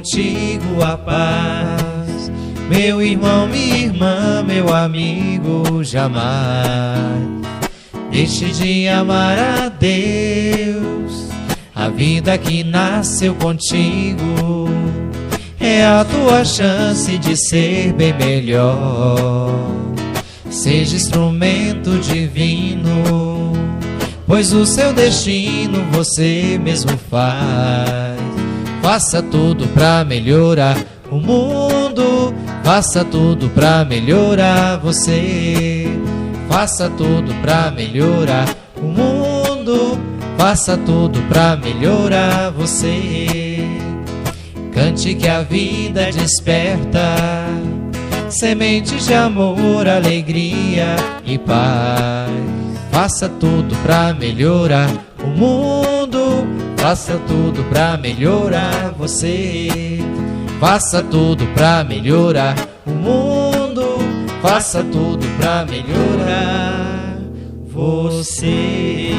contigo a paz. Meu irmão, minha irmã, meu amigo, jamais deixe de amar a Deus. A vida que nasceu contigo é a tua chance de ser bem melhor. Seja instrumento divino, pois o seu destino você mesmo faz. Faça tudo pra melhorar o mundo, faça tudo pra melhorar você. Faça tudo pra melhorar o mundo, faça tudo pra melhorar você. Cante que a vida desperta sementes de amor, alegria e paz. Faça tudo pra melhorar o mundo, faça tudo pra melhorar você. Faça tudo pra melhorar o mundo, faça tudo pra melhorar você.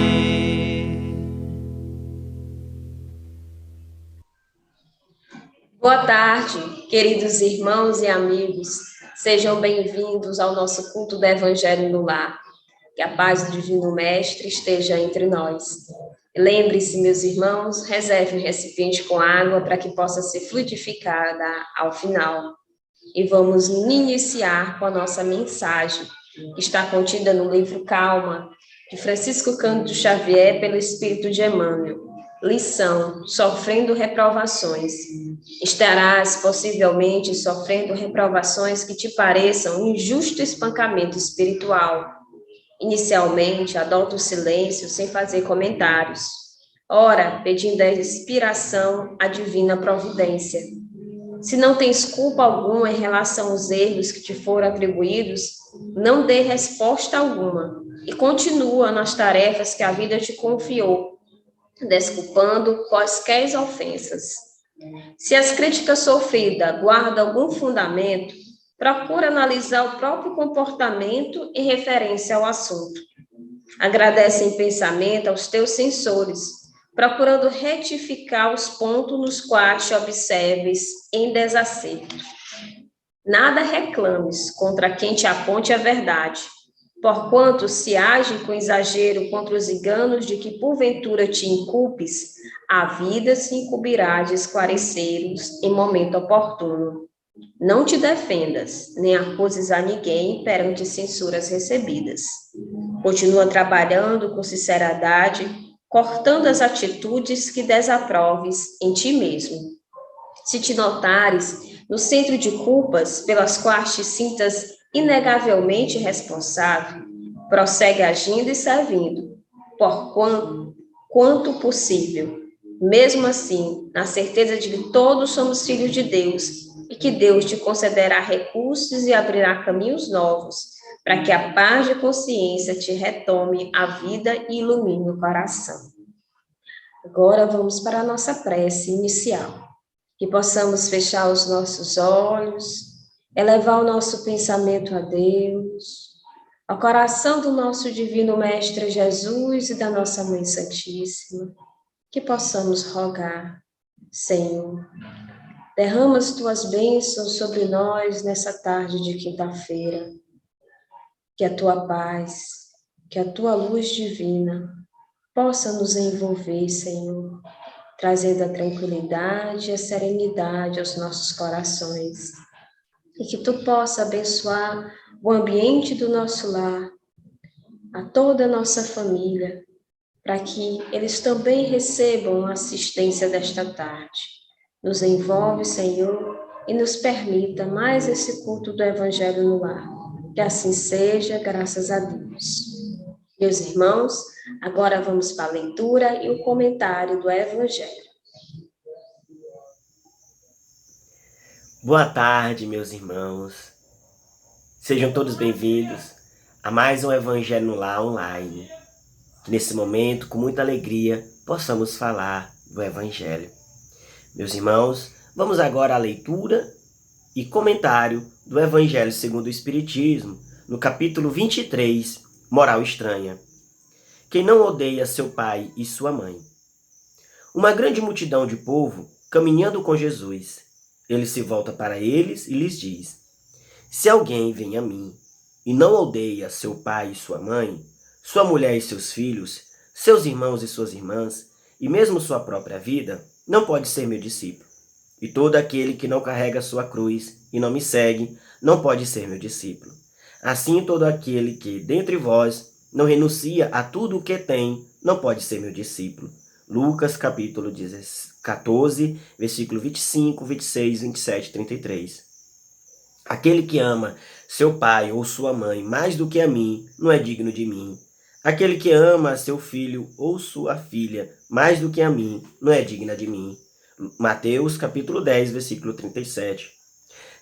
Boa tarde, queridos irmãos e amigos. Sejam bem-vindos ao nosso culto do Evangelho no Lar. Que a paz do Divino Mestre esteja entre nós. Lembre-se, meus irmãos, reserve um recipiente com água para que possa ser fluidificada ao final. E vamos iniciar com a nossa mensagem, que está contida no livro Calma, de Francisco Cândido Xavier, pelo Espírito de Emmanuel. Lição: sofrendo reprovações. Estarás possivelmente sofrendo reprovações que te pareçam um injusto espancamento espiritual. Inicialmente, adota o silêncio sem fazer comentários. Ora, pedindo a inspiração à divina providência. Se não tens culpa alguma em relação aos erros que te foram atribuídos, não dê resposta alguma e continua nas tarefas que a vida te confiou, desculpando quaisquer ofensas. Se as críticas sofridas guardam algum fundamento, procura analisar o próprio comportamento em referência ao assunto. Agradece em pensamento aos teus censores, procurando retificar os pontos nos quais te observes em desacerto. Nada reclames contra quem te aponte a verdade, porquanto se age com exagero contra os enganos de que porventura te inculpes, a vida se incumbirá de esclarecer-os em momento oportuno. Não te defendas, nem acuses a ninguém perante censuras recebidas. Continua trabalhando com sinceridade, cortando as atitudes que desaproves em ti mesmo. Se te notares no centro de culpas pelas quais te sintas inegavelmente responsável, prossegue agindo e servindo, por quanto possível. Mesmo assim, na certeza de que todos somos filhos de Deus, e que Deus te concederá recursos e abrirá caminhos novos, para que a paz de consciência te retome a vida e ilumine o coração. Agora vamos para a nossa prece inicial, que possamos fechar os nossos olhos, elevar o nosso pensamento a Deus, ao coração do nosso Divino Mestre Jesus e da nossa Mãe Santíssima, que possamos rogar: Senhor, derrama as tuas bênçãos sobre nós nessa tarde de quinta-feira. Que a tua paz, que a tua luz divina possa nos envolver, Senhor, trazendo a tranquilidade e a serenidade aos nossos corações. E que tu possa abençoar o ambiente do nosso lar, a toda a nossa família, para que eles também recebam a assistência desta tarde. Nos envolve, Senhor, e nos permita mais esse culto do Evangelho no lar. Que assim seja, graças a Deus. Meus irmãos, agora vamos para a leitura e o comentário do Evangelho. Boa tarde, meus irmãos. Sejam todos bem-vindos a mais um Evangelho no Lar online. Que nesse momento, com muita alegria, possamos falar do Evangelho. Meus irmãos, vamos agora à leitura e comentário do Evangelho segundo o Espiritismo, no capítulo 23, Moral Estranha. Quem não odeia seu pai e sua mãe. Uma grande multidão de povo, caminhando com Jesus, Ele se volta para eles e lhes diz: se alguém vem a mim e não odeia seu pai e sua mãe, sua mulher e seus filhos, seus irmãos e suas irmãs, e mesmo sua própria vida, não pode ser meu discípulo. E todo aquele que não carrega sua cruz e não me segue, não pode ser meu discípulo. Assim, todo aquele que, dentre vós, não renuncia a tudo o que tem, não pode ser meu discípulo. Lucas, capítulo 14, versículo 25, 26, 27 e 33. Aquele que ama seu pai ou sua mãe mais do que a mim, não é digno de mim. Aquele que ama seu filho ou sua filha mais do que a mim, não é digna de mim. Mateus, capítulo 10, versículo 37.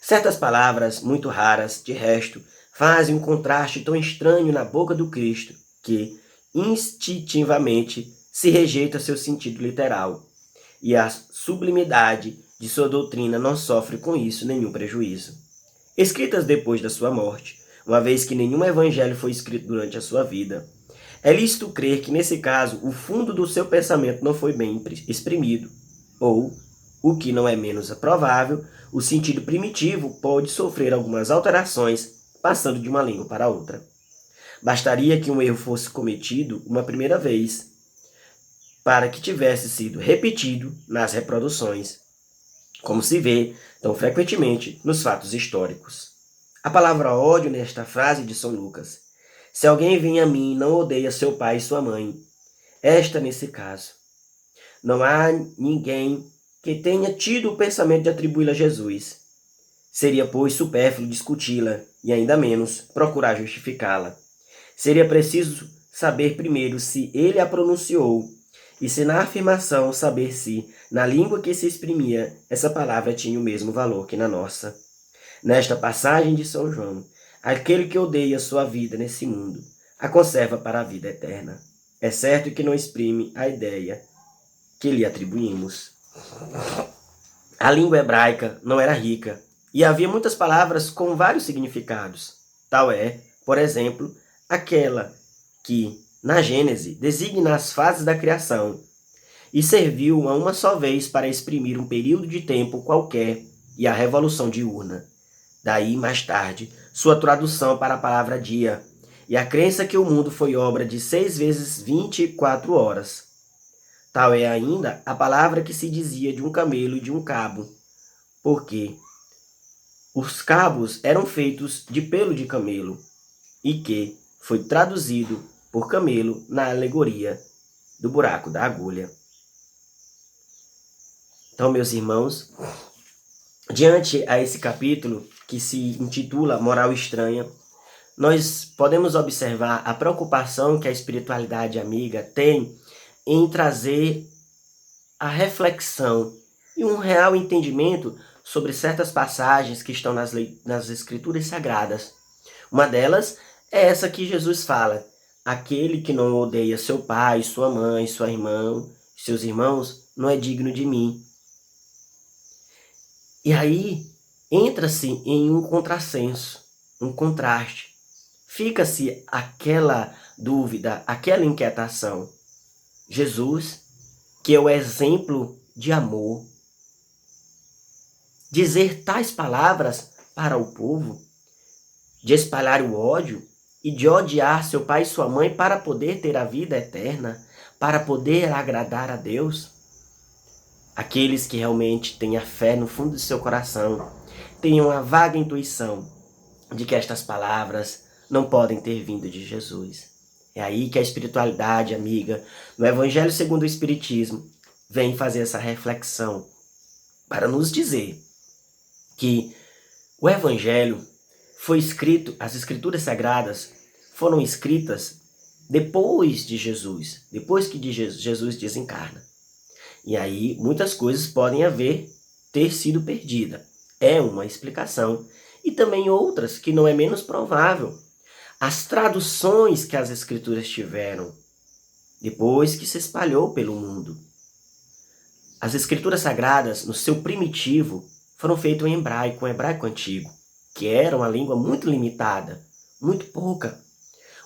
Certas palavras, muito raras, de resto, fazem um contraste tão estranho na boca do Cristo que, instintivamente, se rejeita seu sentido literal. E a sublimidade de sua doutrina não sofre com isso nenhum prejuízo. Escritas depois da sua morte, uma vez que nenhum evangelho foi escrito durante a sua vida, é lícito crer que, nesse caso, o fundo do seu pensamento não foi bem exprimido, ou, o que não é menos provável, o sentido primitivo pode sofrer algumas alterações, passando de uma língua para outra. Bastaria que um erro fosse cometido uma primeira vez, para que tivesse sido repetido nas reproduções, como se vê tão frequentemente nos fatos históricos. A palavra ódio nesta frase de São Lucas: se alguém vem a mim e não odeia seu pai e sua mãe, esta nesse caso. Não há ninguém que tenha tido o pensamento de atribuí-la a Jesus. Seria, pois, supérfluo discuti-la e ainda menos procurar justificá-la. Seria preciso saber primeiro se ele a pronunciou e se na afirmação saber se, na língua que se exprimia, essa palavra tinha o mesmo valor que na nossa. Nesta passagem de São João, aquele que odeia sua vida nesse mundo, a conserva para a vida eterna. É certo que não exprime a ideia que lhe atribuímos. A língua hebraica não era rica e havia muitas palavras com vários significados. Tal é, por exemplo, aquela que, na Gênese, designa as fases da criação e serviu a uma só vez para exprimir um período de tempo qualquer e a revolução diurna. Daí, mais tarde, sua tradução para a palavra dia e a crença que o mundo foi obra de 6 vezes 24 horas. Tal é ainda a palavra que se dizia de um camelo e de um cabo, porque os cabos eram feitos de pelo de camelo e que foi traduzido por camelo na alegoria do buraco da agulha. Então, meus irmãos, diante a esse capítulo que se intitula Moral Estranha, nós podemos observar a preocupação que a espiritualidade amiga tem em trazer a reflexão e um real entendimento sobre certas passagens que estão nas Escrituras Sagradas. Uma delas é essa que Jesus fala: aquele que não odeia seu pai, sua mãe, sua irmã, seus irmãos, não é digno de mim. E aí entra-se em um contrassenso, um contraste. Fica-se aquela dúvida, aquela inquietação. Jesus, que é o exemplo de amor, dizer tais palavras para o povo, de espalhar o ódio e de odiar seu pai e sua mãe para poder ter a vida eterna, para poder agradar a Deus. Aqueles que realmente têm a fé no fundo do seu coração, têm uma vaga intuição de que estas palavras não podem ter vindo de Jesus. É aí que a espiritualidade amiga, no Evangelho segundo o Espiritismo, vem fazer essa reflexão para nos dizer que o Evangelho foi escrito, as Escrituras Sagradas foram escritas depois de Jesus, depois que Jesus desencarna. E aí muitas coisas podem ter sido perdidas. É uma explicação. E também outras que não é menos provável. As traduções que as Escrituras tiveram depois que se espalhou pelo mundo. As Escrituras Sagradas, no seu primitivo, foram feitas em hebraico, um hebraico antigo, que era uma língua muito limitada, muito pouca.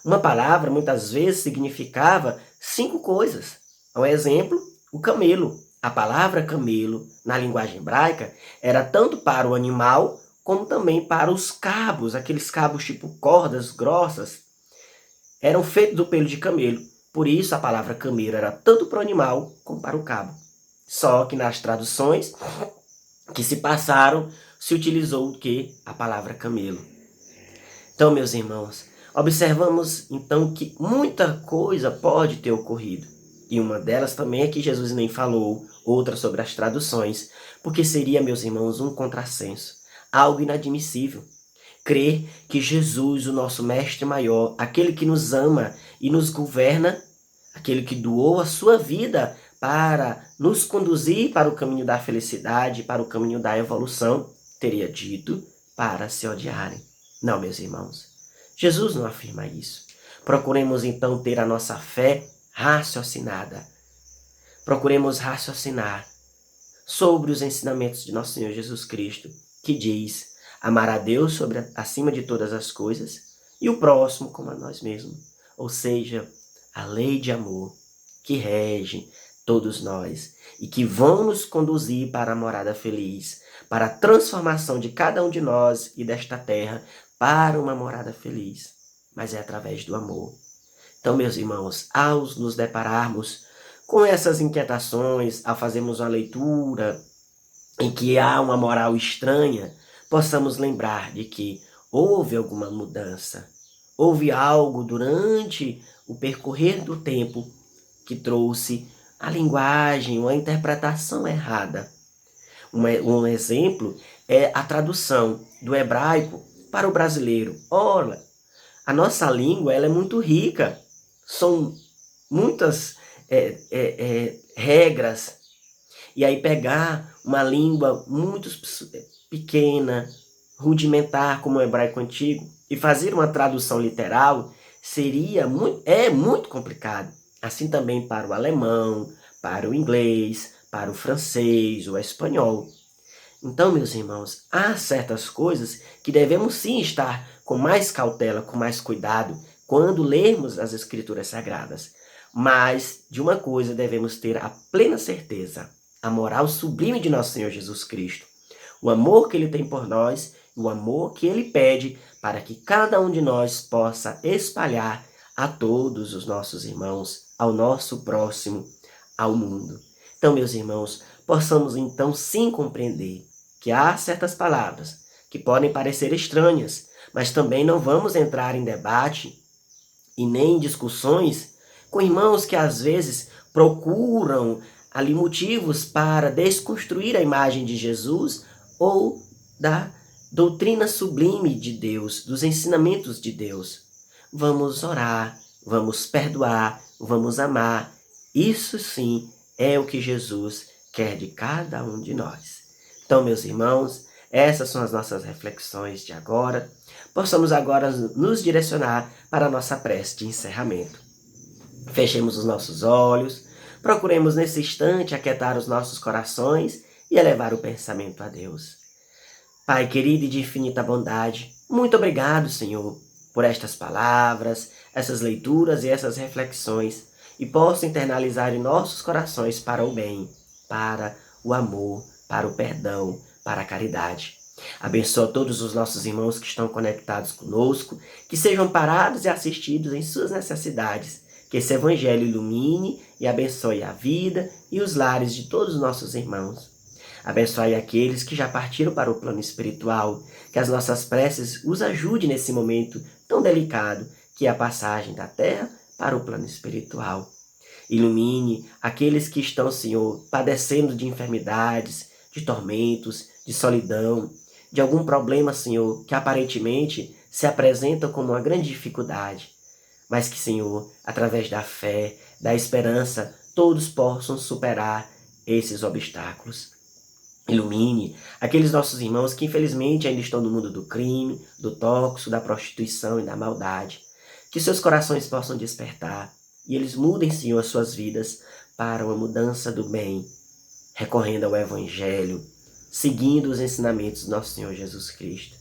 Uma palavra, muitas vezes, significava 5 coisas. Ao exemplo, o camelo. A palavra camelo, na linguagem hebraica, era tanto para o animal, como também para os cabos, aqueles cabos tipo cordas grossas, eram feitos do pelo de camelo. Por isso a palavra camelo era tanto para o animal como para o cabo. Só que nas traduções que se passaram, se utilizou o que? A palavra camelo. Então, meus irmãos, observamos então que muita coisa pode ter ocorrido. E uma delas também é que Jesus nem falou, outra sobre as traduções, porque seria, meus irmãos, um contrassenso, algo inadmissível. Crer que Jesus, o nosso mestre maior, aquele que nos ama e nos governa, aquele que doou a sua vida para nos conduzir para o caminho da felicidade, para o caminho da evolução, teria dito para se odiarem. Não, meus irmãos, Jesus não afirma isso. Procuremos então ter a nossa fé raciocinada. Procuremos raciocinar sobre os ensinamentos de nosso Senhor Jesus Cristo, que diz amar a Deus acima de todas as coisas e o próximo como a nós mesmos. Ou seja, a lei de amor que rege todos nós e que vão nos conduzir para a morada feliz, para a transformação de cada um de nós e desta terra para uma morada feliz. Mas é através do amor. Então, meus irmãos, ao nos depararmos com essas inquietações, ao fazermos uma leitura em que há uma moral estranha, possamos lembrar de que houve alguma mudança, houve algo durante o percorrer do tempo que trouxe a linguagem, uma interpretação errada. Um exemplo é a tradução do hebraico para o brasileiro. Olha, a nossa língua ela é muito rica, são muitas regras, e aí pegar uma língua muito pequena, rudimentar como o hebraico antigo, e fazer uma tradução literal é muito complicado. Assim também para o alemão, para o inglês, para o francês, o espanhol. Então, meus irmãos, há certas coisas que devemos sim estar com mais cautela, com mais cuidado, quando lermos as Escrituras Sagradas. Mas de uma coisa devemos ter a plena certeza, a moral sublime de nosso Senhor Jesus Cristo, o amor que Ele tem por nós, o amor que Ele pede para que cada um de nós possa espalhar a todos os nossos irmãos, ao nosso próximo, ao mundo. Então, meus irmãos, possamos então sim compreender que há certas palavras que podem parecer estranhas, mas também não vamos entrar em debate e nem em discussões com irmãos que às vezes procuram ali motivos para desconstruir a imagem de Jesus ou da doutrina sublime de Deus, dos ensinamentos de Deus. Vamos orar, vamos perdoar, vamos amar. Isso sim é o que Jesus quer de cada um de nós. Então, meus irmãos, essas são as nossas reflexões de agora. Possamos agora nos direcionar para a nossa prece de encerramento. Fechemos os nossos olhos, procuremos nesse instante aquietar os nossos corações e elevar o pensamento a Deus. Pai querido e de infinita bondade, muito obrigado, Senhor, por estas palavras, essas leituras e essas reflexões, e posso internalizar em nossos corações para o bem, para o amor, para o perdão, para a caridade. Abençoa todos os nossos irmãos que estão conectados conosco, que sejam parados e assistidos em suas necessidades, que esse Evangelho ilumine e abençoe a vida e os lares de todos os nossos irmãos. Abençoe aqueles que já partiram para o plano espiritual, que as nossas preces os ajude nesse momento tão delicado, que é a passagem da terra para o plano espiritual. Ilumine aqueles que estão, Senhor, padecendo de enfermidades, de tormentos, de solidão, de algum problema, Senhor, que aparentemente se apresenta como uma grande dificuldade. Mas que, Senhor, através da fé, da esperança, todos possam superar esses obstáculos. Ilumine aqueles nossos irmãos que infelizmente ainda estão no mundo do crime, do tóxico, da prostituição e da maldade. Que seus corações possam despertar e eles mudem, Senhor, as suas vidas para uma mudança do bem, recorrendo ao Evangelho, seguindo os ensinamentos do nosso Senhor Jesus Cristo.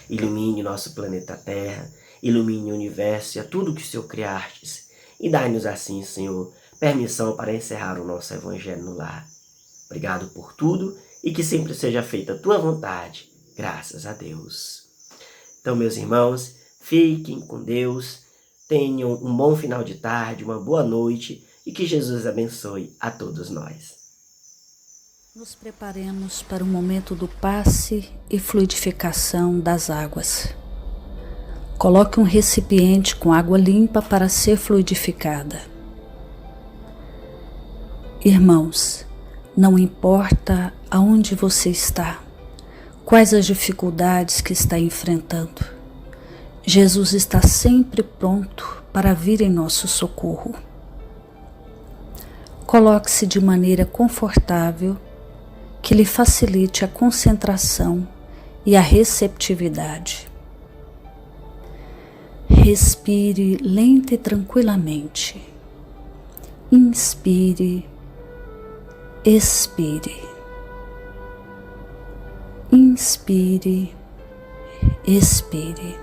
Ilumine nosso planeta Terra, ilumine o universo e a tudo que o Senhor criastes. E dai-nos assim, Senhor, permissão para encerrar o nosso Evangelho no lar. Obrigado por tudo e que sempre seja feita a tua vontade. Graças a Deus. Então, meus irmãos, fiquem com Deus, tenham um bom final de tarde, uma boa noite e que Jesus abençoe a todos nós. Nos preparemos para o momento do passe e fluidificação das águas. Coloque um recipiente com água limpa para ser fluidificada. Irmãos, não importa aonde você está, quais as dificuldades que está enfrentando, Jesus está sempre pronto para vir em nosso socorro. Coloque-se de maneira confortável, que lhe facilite a concentração e a receptividade. Respire lenta e tranquilamente. Inspire, expire. Inspire, expire.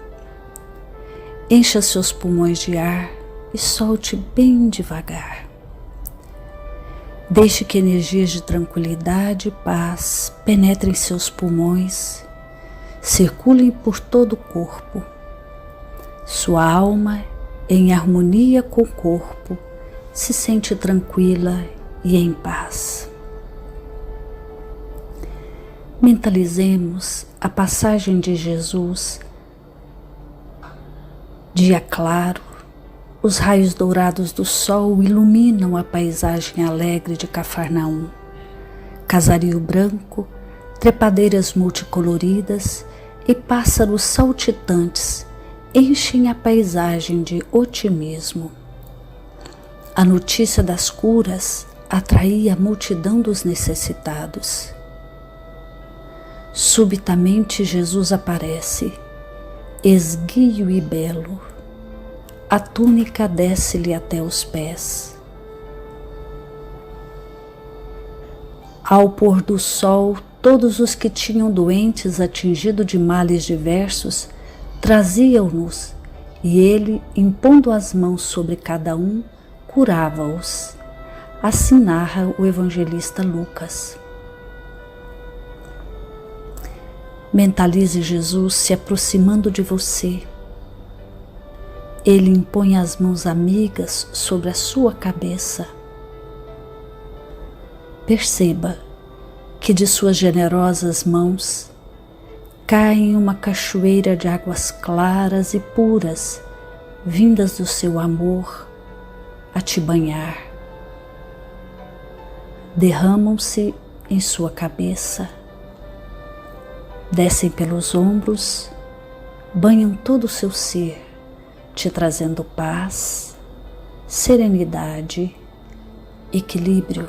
Encha seus pulmões de ar e solte bem devagar. Deixe que energias de tranquilidade e paz penetrem seus pulmões, circulem por todo o corpo. Sua alma, em harmonia com o corpo, se sente tranquila e em paz. Mentalizemos a passagem de Jesus. Dia claro, os raios dourados do sol iluminam a paisagem alegre de Cafarnaum. Casario branco, trepadeiras multicoloridas e pássaros saltitantes enchem a paisagem de otimismo. A notícia das curas atraía a multidão dos necessitados. Subitamente Jesus aparece, esguio e belo. A túnica desce-lhe até os pés. Ao pôr do sol, todos os que tinham doentes atingidos de males diversos traziam-nos, e ele, impondo as mãos sobre cada um, curava-os. Assim narra o evangelista Lucas. Mentalize Jesus se aproximando de você. Ele impõe as mãos amigas sobre a sua cabeça. Perceba que de suas generosas mãos cai uma cachoeira de águas claras e puras, vindas do seu amor, a te banhar. Derramam-se em sua cabeça, descem pelos ombros, banham todo o seu ser, te trazendo paz, serenidade, equilíbrio.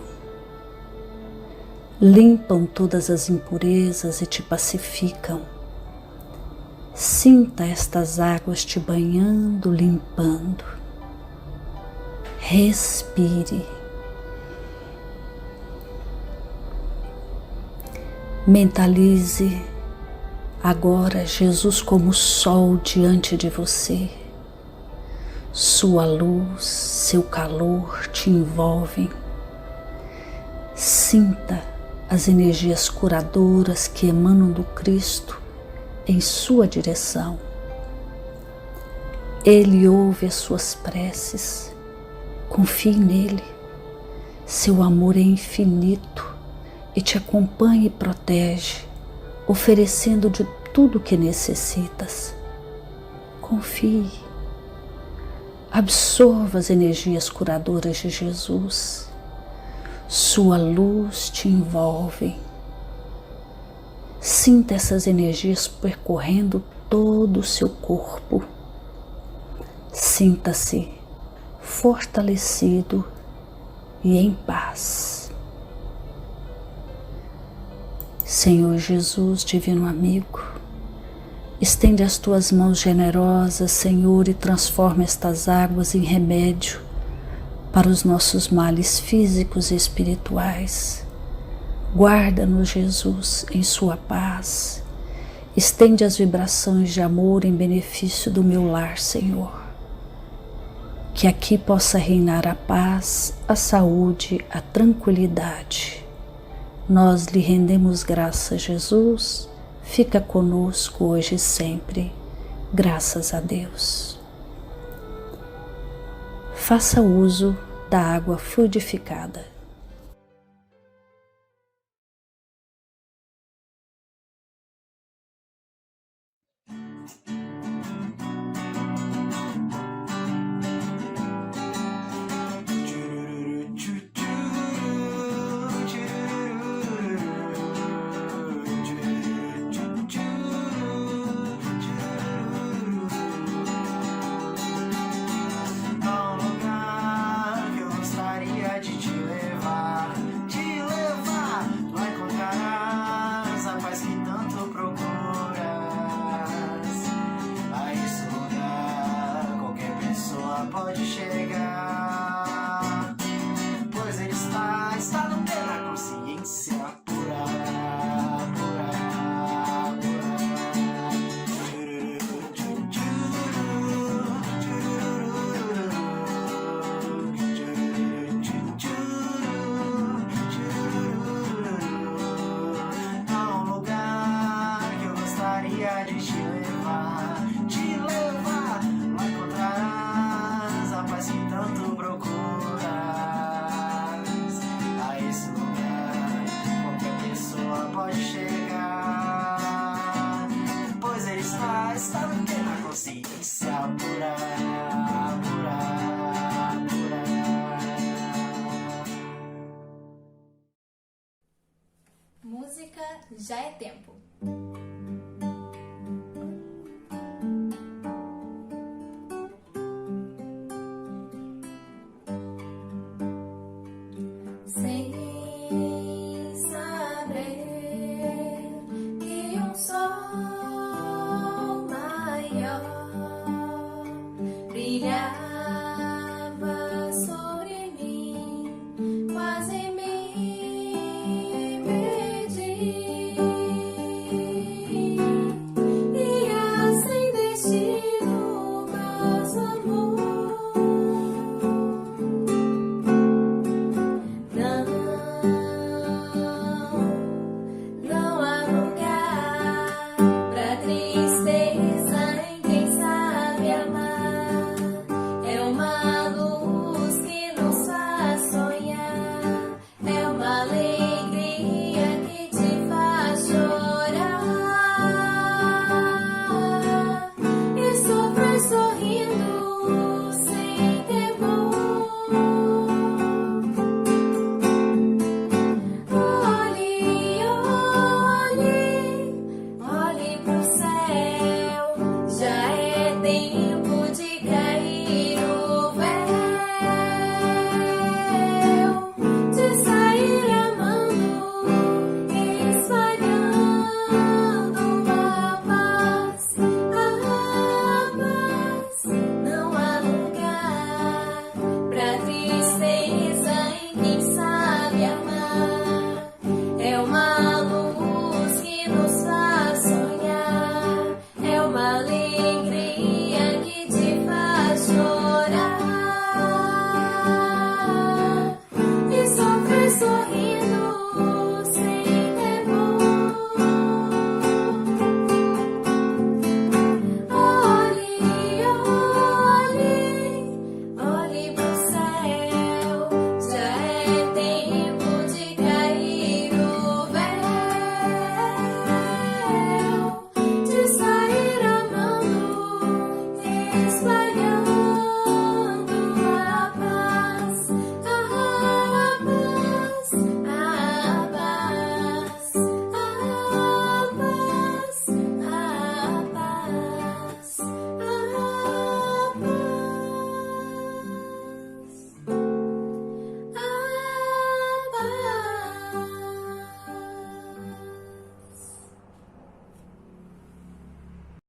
Limpam todas as impurezas e te pacificam. Sinta estas águas te banhando, limpando. Respire. Mentalize agora Jesus como sol diante de você. Sua luz, seu calor te envolvem. Sinta as energias curadoras que emanam do Cristo em sua direção. Ele ouve as suas preces. Confie nele. Seu amor é infinito e te acompanha e protege, oferecendo de tudo o que necessitas. Confie. Absorva as energias curadoras de Jesus. Sua luz te envolve. Sinta essas energias percorrendo todo o seu corpo. Sinta-se fortalecido e em paz. Senhor Jesus, divino amigo, estende as tuas mãos generosas, Senhor, e transforma estas águas em remédio para os nossos males físicos e espirituais. Guarda-nos, Jesus, em sua paz. Estende as vibrações de amor em benefício do meu lar, Senhor. Que aqui possa reinar a paz, a saúde, a tranquilidade. Nós lhe rendemos graças, Jesus. Fica conosco hoje e sempre. Graças a Deus. Faça uso da água fluidificada. Pode chegar, pois ele está no pé da consciência pura, pura, pura. Há um lugar que eu gostaria de te levar, lá encontrarás a paz que tanto procuras. A esse lugar qualquer pessoa pode chegar, pois ele está no pé da consciência pura, pura, pura. Música Já é Tempo. Sem saber que um sol maior brilhava sobre mim, quase me perdi. E assim destino nosso amor. Não há lugar pra tristeza em quem sabe amar. É uma luz que nos faz sonhar, é uma alegria que te faz chorar. E sofrer sorrindo sem temor. Olhe, olhe, olhe pro céu.